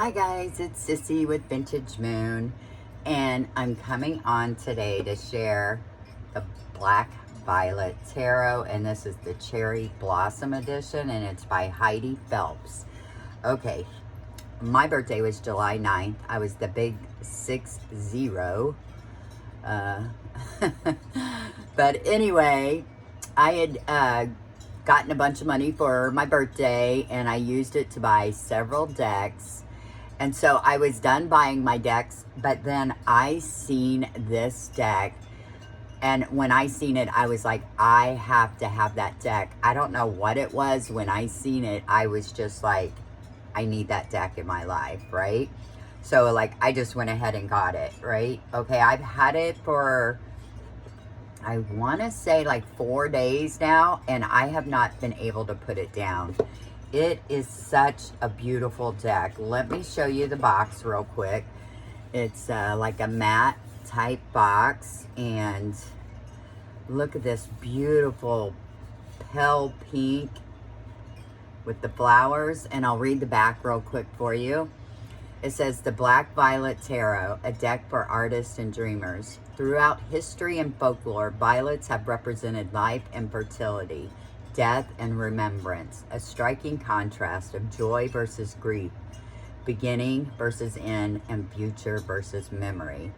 Hi guys, it's Sissy with Vintage Moon, and I'm coming on today to share the Black Violet Tarot, and this is the Cherry Blossom edition, and it's by Heidi Phelps. Okay, my birthday was July 9th. I was the big 6-0. But anyway, I had gotten a bunch of money for my birthday, and I used it to buy several decks. And so I was done buying my decks, but then I seen this deck, and when I seen it, I was like, I have to have that deck. I don't know what it was. When I seen it, I was just like, I need that deck in my life, right? So like, I just went ahead and got it, right? Okay, I've had it for, I want to say like 4 days now, and I have not been able to put it down. It is such a beautiful deck. Let me show you the box real quick. It's like a matte type box, and look at this beautiful pale pink with the flowers, and I'll read the back real quick for you. It says, the Black Violet Tarot, a deck for artists and dreamers. Throughout history and folklore, violets have represented life and fertility, death and remembrance, a striking contrast of joy versus grief, beginning versus end, and future versus memory.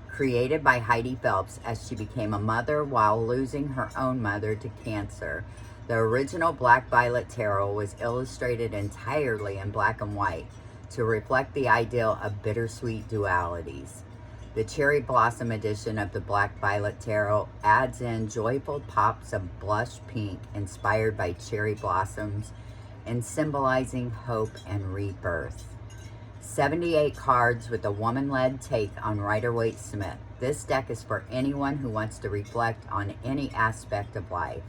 Created by Heidi Phelps as she became a mother while losing her own mother to cancer, the original Black Violet Tarot was illustrated entirely in black and white to reflect the ideal of bittersweet dualities. The Cherry Blossom edition of the Black Violet Tarot adds in joyful pops of blush pink inspired by cherry blossoms and symbolizing hope and rebirth. 78 cards with a woman-led take on Rider-Waite-Smith. This deck is for anyone who wants to reflect on any aspect of life,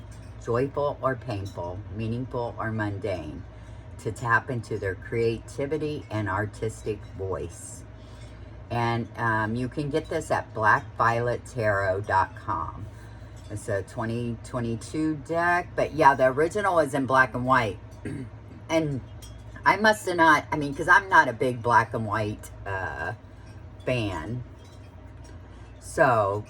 joyful or painful, meaningful or mundane, to tap into their creativity and artistic voice. And you can get this at blackviolettarot.com. It's a 2022 deck, but yeah, the original is in black and white. And I must have not, I mean, because I'm not a big black and white fan. So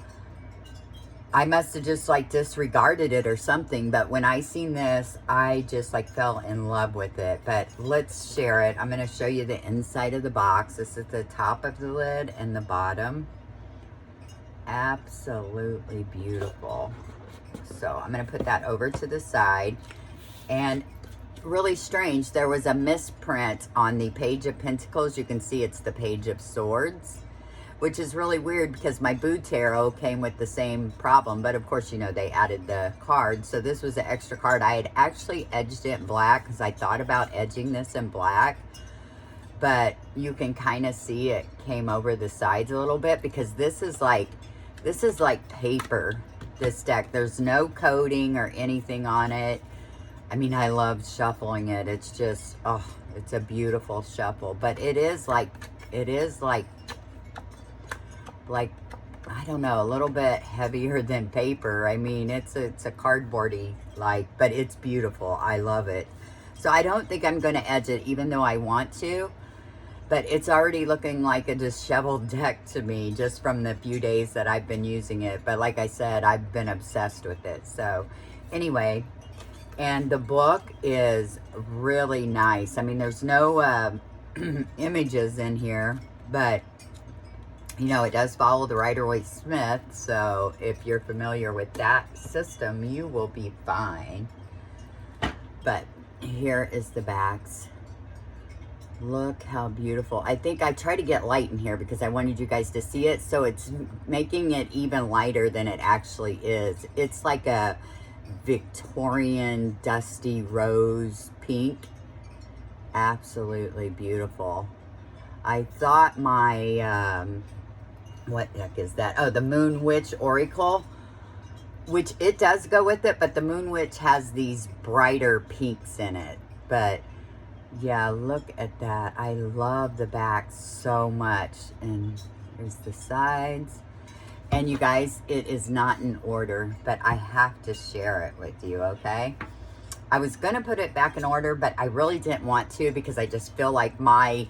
I must have just like disregarded it or something, but when I seen this, I just like fell in love with it. But let's share it. I'm going to show you the inside of the box. This is the top of the lid and the bottom. Absolutely beautiful. So I'm going to put that over to the side. And really strange, there was a misprint on the Page of Pentacles. You can see it's the Page of Swords, which is really weird because my Boo Tarot came with the same problem. But of course, you know, they added the card. So this was an extra card. I had actually edged it in black because I thought about edging this in black. But you can kind of see it came over the sides a little bit because this is like paper, this deck. There's no coating or anything on it. I mean, I love shuffling it. It's just, oh, it's a beautiful shuffle. But it is like, I don't know, a little bit heavier than paper. I mean, it's a cardboardy, like, but it's beautiful. I love it. So I don't think I'm going to edge it, even though I want to. But it's already looking like a disheveled deck to me, just from the few days that I've been using it. But like I said, I've been obsessed with it. So anyway, and the book is really nice. I mean, there's no images in here, but you know, it does follow the Rider-Waite-Smith, so if you're familiar with that system, you will be fine. But here is the backs. Look how beautiful. I think I tried to get light in here because I wanted you guys to see it, so it's making it even lighter than it actually is. It's like a Victorian dusty rose pink. Absolutely beautiful. I thought my what deck is that? Oh, the Moon Witch Oracle, which it does go with it, but the Moon Witch has these brighter pinks in it. But yeah, look at that. I love the back so much. And here's the sides. And you guys, it is not in order, but I have to share it with you, okay? I was going to put it back in order, but I really didn't want to because I just feel like my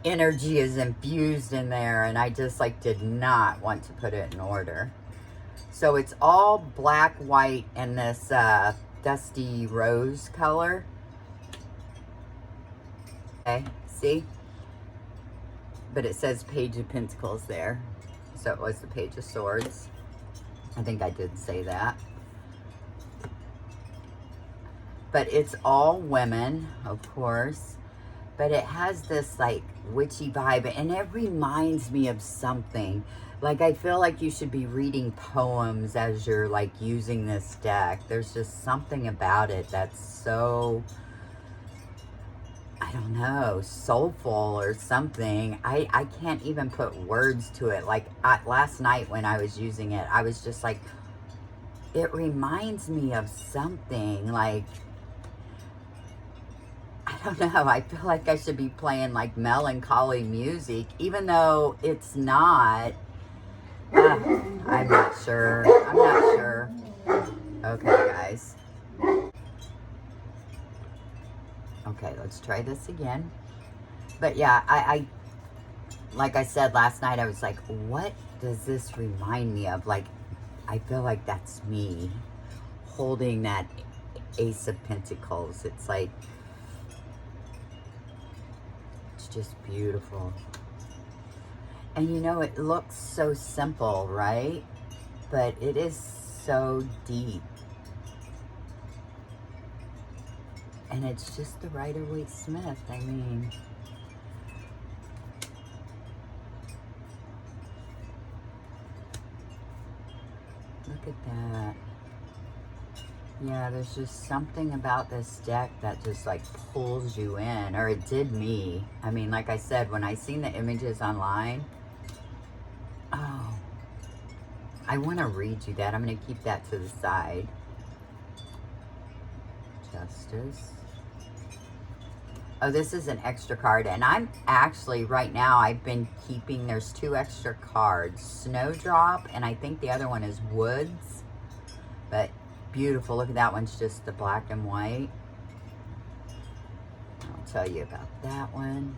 energy is infused in there, and I just like did not want to put it in order. So it's all black, white, and this dusty rose color. Okay, see? But it says Page of Pentacles there. So it was the Page of Swords. I think I did say that. But it's all women, of course. But it has this like witchy vibe, and it reminds me of something. Like, I feel like you should be reading poems as you're like using this deck. There's just something about it that's so, I don't know, soulful or something. I can't even put words to it. Like last night when I was using it, I was just like, it reminds me of something. Like, I don't know, I feel like I should be playing like melancholy music, even though it's not. I'm not sure. I'm not sure. Okay, guys. Okay, let's try this again. But yeah, I like I said last night, I was like, what does this remind me of? Like, I feel like that's me holding that Ace of Pentacles. It's like, it's just beautiful. And you know, it looks so simple, right? But it is so deep. And it's just the Rider-Waite-Smith. I mean, look at that. Yeah, there's just something about this deck that just like pulls you in, or it did me. I mean, like I said, when I seen the images online, oh, I want to read you that. I'm going to keep that to the side. Justice. Oh, this is an extra card, and I'm actually, right now, I've been keeping, there's 2 extra cards. Snowdrop, and I think the other one is Woods. But beautiful. Look at that one's just the black and white. I'll tell you about that one.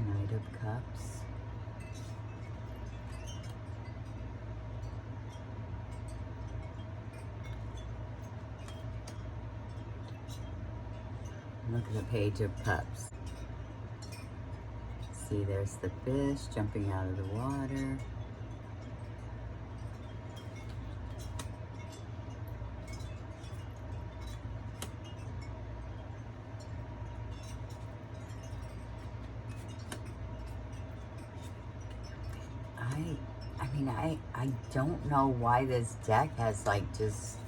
Knight of Cups. Look at the Page of Cups. See, there's the fish jumping out of the water. I don't know why this deck has like just,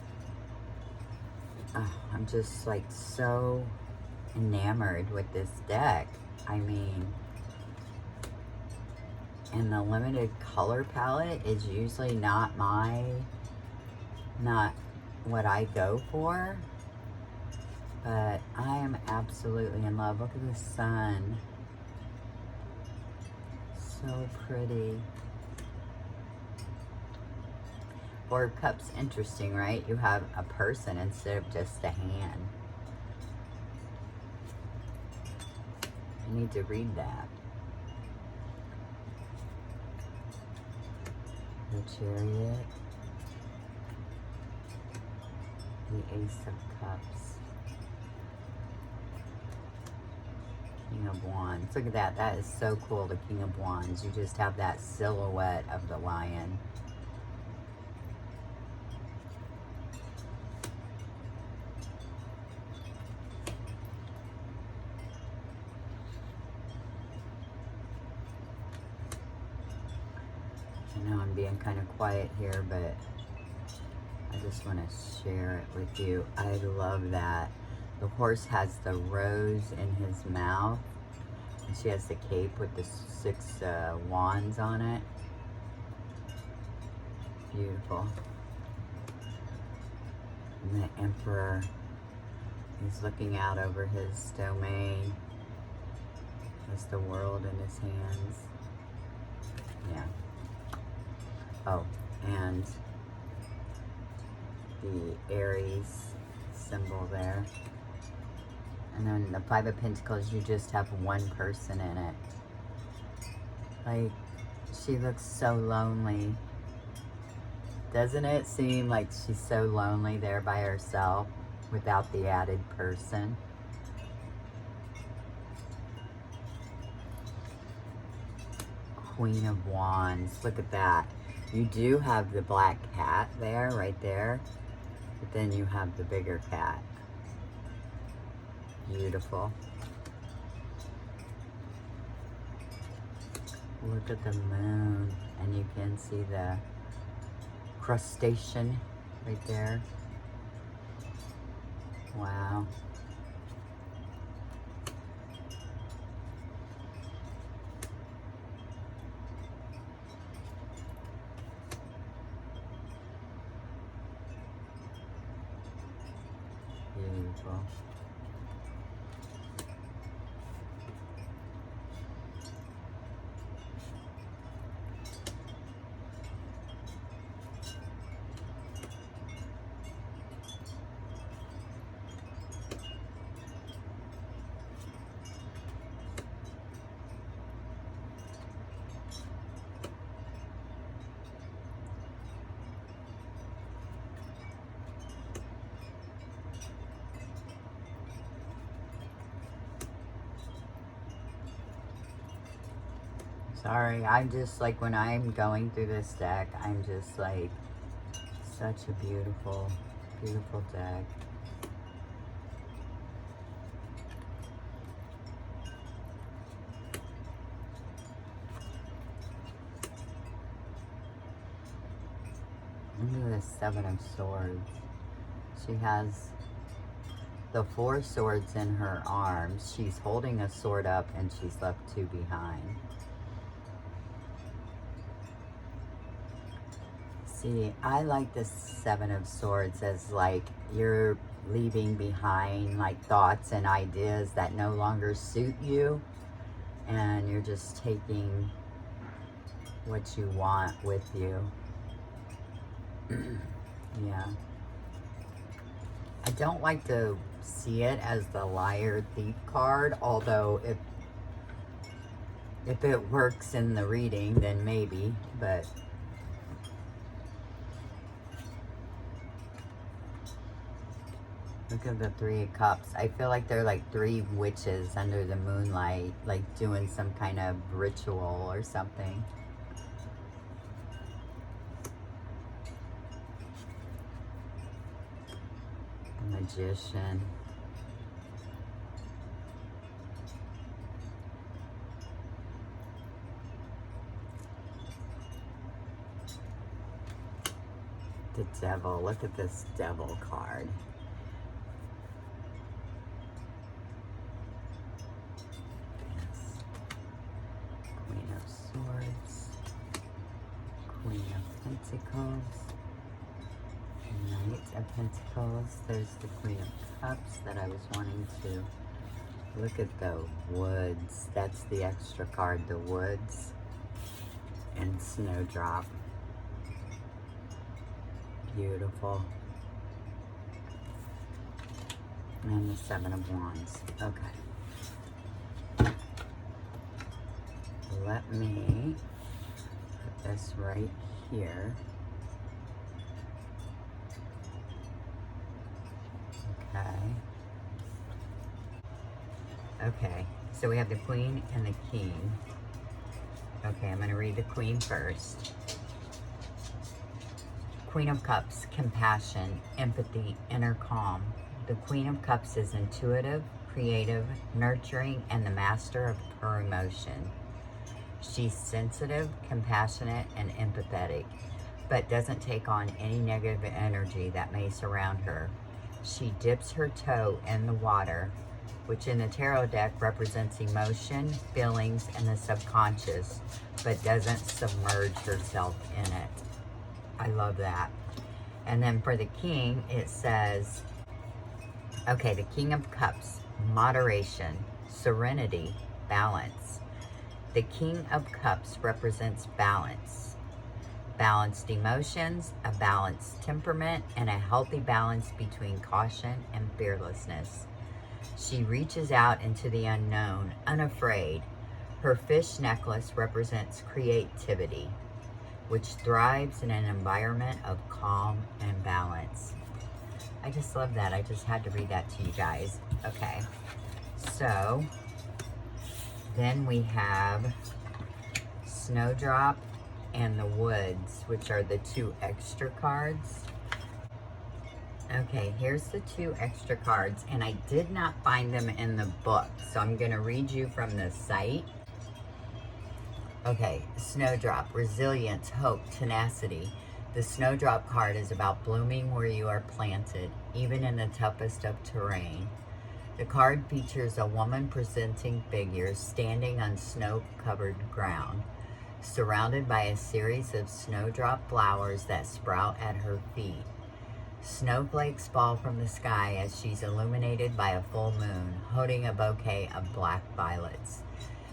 I'm just like so enamored with this deck. I mean, and the limited color palette is usually not what I go for, but I am absolutely in love. Look at the sun. So pretty. 4 of Cups, interesting, right? You have a person instead of just a hand. I need to read that. The Chariot. The Ace of Cups. King of Wands. Look at that. That is so cool, the King of Wands. You just have that silhouette of the lion. I know I'm being kind of quiet here, but I just want to share it with you. I love that. The horse has the rose in his mouth, and she has the cape with the 6 wands on it. Beautiful. And the Emperor, he's looking out over his domain. has the world in his hands. Yeah. Oh, and the Aries symbol there. And then the Five of Pentacles, you just have one person in it. Like, she looks so lonely. Doesn't it seem like she's so lonely there by herself without the added person? Queen of Wands. Look at that. You do have the black cat there, right there. But then you have the bigger cat. Beautiful. Look at the moon. And you can see the crustacean right there. Wow. Beautiful. Sorry, I'm just like, when I'm going through this deck, I'm just like, such a beautiful, beautiful deck. Look at the Seven of Swords. She has the 4 swords in her arms. She's holding a sword up and she's left 2 behind. See, I like the Seven of Swords as like you're leaving behind like thoughts and ideas that no longer suit you, and you're just taking what you want with you. Yeah. I don't like to see it as the Liar Thief card, although if it works in the reading, then maybe, but look at the 3 of Cups. I feel like they're like 3 witches under the moonlight, like doing some kind of ritual or something. The Magician. The Devil. Look at this Devil card. Swords, Queen of Pentacles, Knight of Pentacles. There's the Queen of Cups that I was wanting to look at. The Woods. That's the extra card, the Woods, and Snowdrop. Beautiful. And the Seven of Wands. Okay. Let me put this right here. Okay. Okay, so we have the Queen and the King. Okay, I'm going to read the Queen first. Queen of Cups, compassion, empathy, inner calm. The Queen of Cups is intuitive, creative, nurturing, and the master of her emotion. She's sensitive, compassionate, and empathetic, but doesn't take on any negative energy that may surround her. She dips her toe in the water, which in the tarot deck represents emotion, feelings, and the subconscious, but doesn't submerge herself in it. I love that. And then for the King, it says, okay, the King of Cups, moderation, serenity, balance. The King of Cups represents balance. Balanced emotions, a balanced temperament, and a healthy balance between caution and fearlessness. She reaches out into the unknown, unafraid. Her fish necklace represents creativity, which thrives in an environment of calm and balance. I just love that. I just had to read that to you guys. Okay, so then we have Snowdrop and the Woods, which are the 2 extra cards. Okay, here's the 2 extra cards, and I did not find them in the book, so I'm going to read you from the site. Okay, Snowdrop, resilience, hope, tenacity. The Snowdrop card is about blooming where you are planted, even in the toughest of terrain. The card features a woman presenting figure standing on snow-covered ground, surrounded by a series of snowdrop flowers that sprout at her feet. Snowflakes fall from the sky as she's illuminated by a full moon, holding a bouquet of black violets.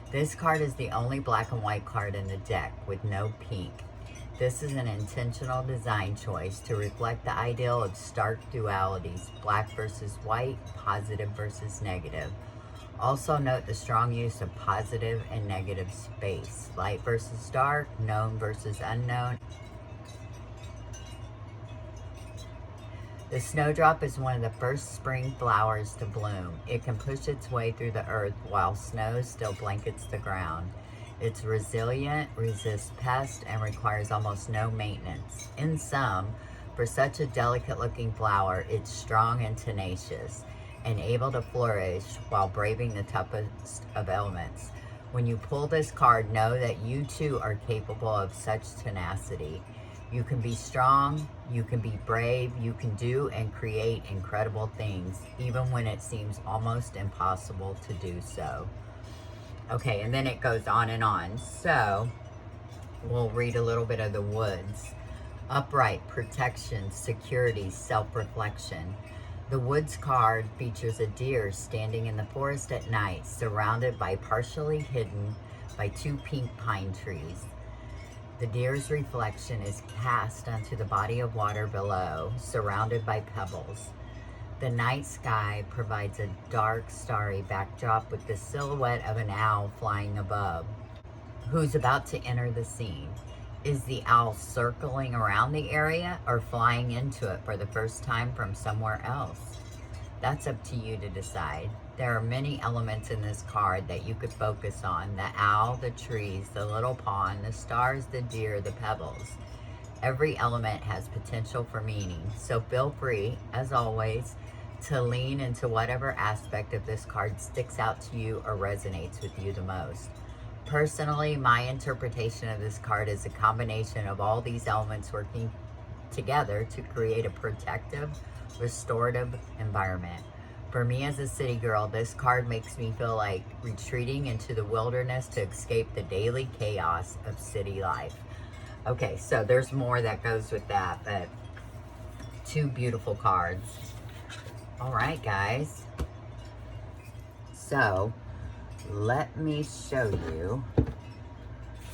This card is the only black and white card in the deck with no pink. This is an intentional design choice to reflect the ideal of stark dualities, black versus white, positive versus negative. Also note the strong use of positive and negative space, light versus dark, known versus unknown. The snowdrop is one of the first spring flowers to bloom. It can push its way through the earth while snow still blankets the ground. It's resilient, resists pests, and requires almost no maintenance. In sum, for such a delicate-looking flower, it's strong and tenacious, and able to flourish while braving the toughest of elements. When you pull this card, know that you too are capable of such tenacity. You can be strong, you can be brave, you can do and create incredible things, even when it seems almost impossible to do so. Okay, and then it goes on and on. So, we'll read a little bit of the Woods. Upright, protection, security, self-reflection. The Woods card features a deer standing in the forest at night, surrounded by partially hidden by 2 pink pine trees. The deer's reflection is cast onto the body of water below, surrounded by pebbles. The night sky provides a dark, starry backdrop with the silhouette of an owl flying above, who's about to enter the scene. Is the owl circling around the area or flying into it for the first time from somewhere else? That's up to you to decide. There are many elements in this card that you could focus on. The owl, the trees, the little pond, the stars, the deer, the pebbles. Every element has potential for meaning. So feel free, as always, to lean into whatever aspect of this card sticks out to you or resonates with you the most. Personally, my interpretation of this card is a combination of all these elements working together to create a protective, restorative environment. For me as a city girl, this card makes me feel like retreating into the wilderness to escape the daily chaos of city life. Okay, so there's more that goes with that, but 2 beautiful cards. All right, guys. So, let me show you. I'm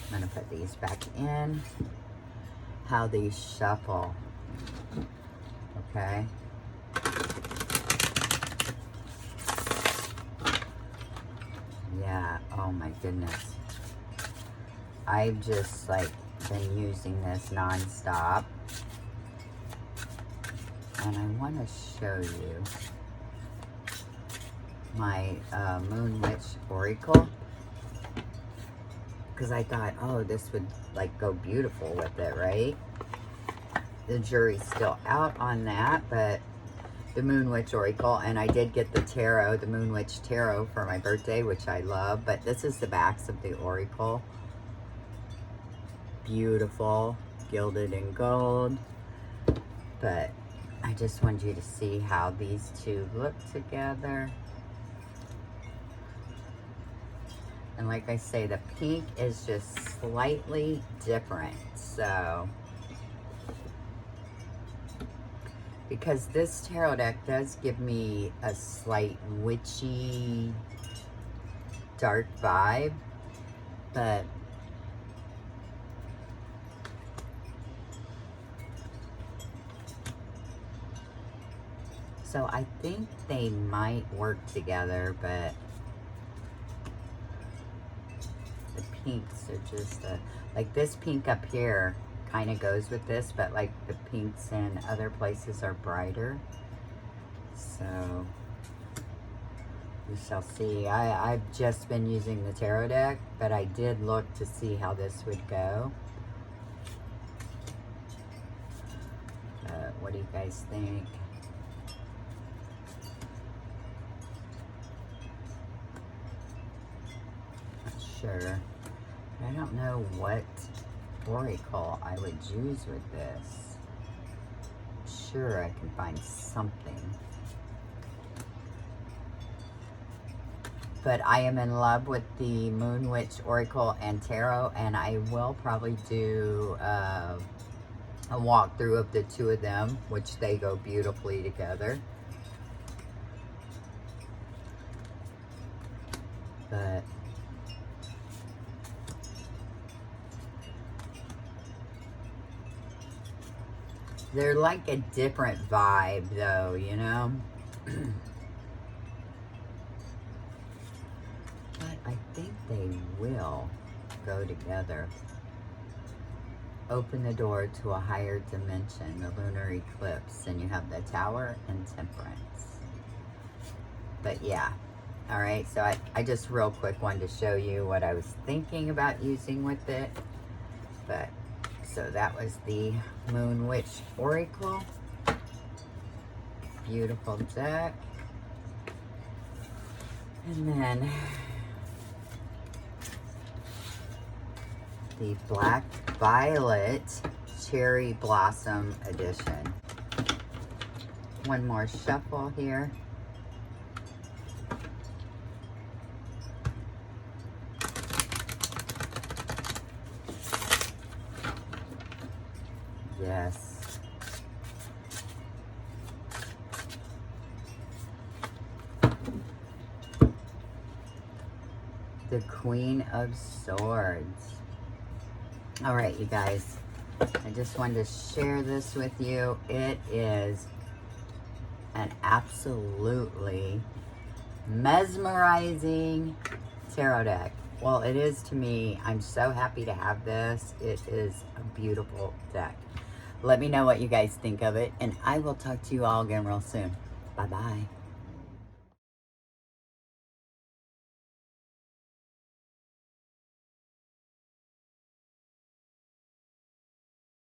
going to put these back in. How these shuffle. Okay. Yeah, oh my goodness. I've just been using this non-stop. And I want to show you my Moon Witch Oracle. Because I thought, oh, this would go beautiful with it, right? The jury's still out on that, but the Moon Witch Oracle, and I did get the tarot, the Moon Witch Tarot for my birthday, which I love, but this is the backs of the Oracle. Beautiful, gilded in gold, but I just wanted you to see how these 2 look together. And like I say, the pink is just slightly different, so because this tarot deck does give me a slight witchy dark vibe, but so I think they might work together, but the pinks are just like this pink up here kind of goes with this, but like the pinks in other places are brighter. So we shall see. I've just been using the tarot deck, but I did look to see how this would go. What do you guys think? Not sure. I don't know what oracle I would use with this. Sure, I can find something. But I am in love with the Moon Witch Oracle and Tarot, and I will probably do a walkthrough of the two of them, which they go beautifully together. But they're like a different vibe though, you know? But I think they will go together. Open the door to a higher dimension, the lunar eclipse, and you have the Tower and Temperance. But yeah, all right, so I just real quick wanted to show you what I was thinking about using with it. But so that was the Moon Witch Oracle. Beautiful deck. And then the Black Violet Cherry Blossom Edition. One more shuffle here. Yes. The Queen of Swords. All right, you guys, I just wanted to share this with you. It is an absolutely mesmerizing tarot deck. Well, it is to me. I'm so happy to have this. It is a beautiful deck. Let me know what you guys think of it, and I will talk to you all again real soon. Bye-bye.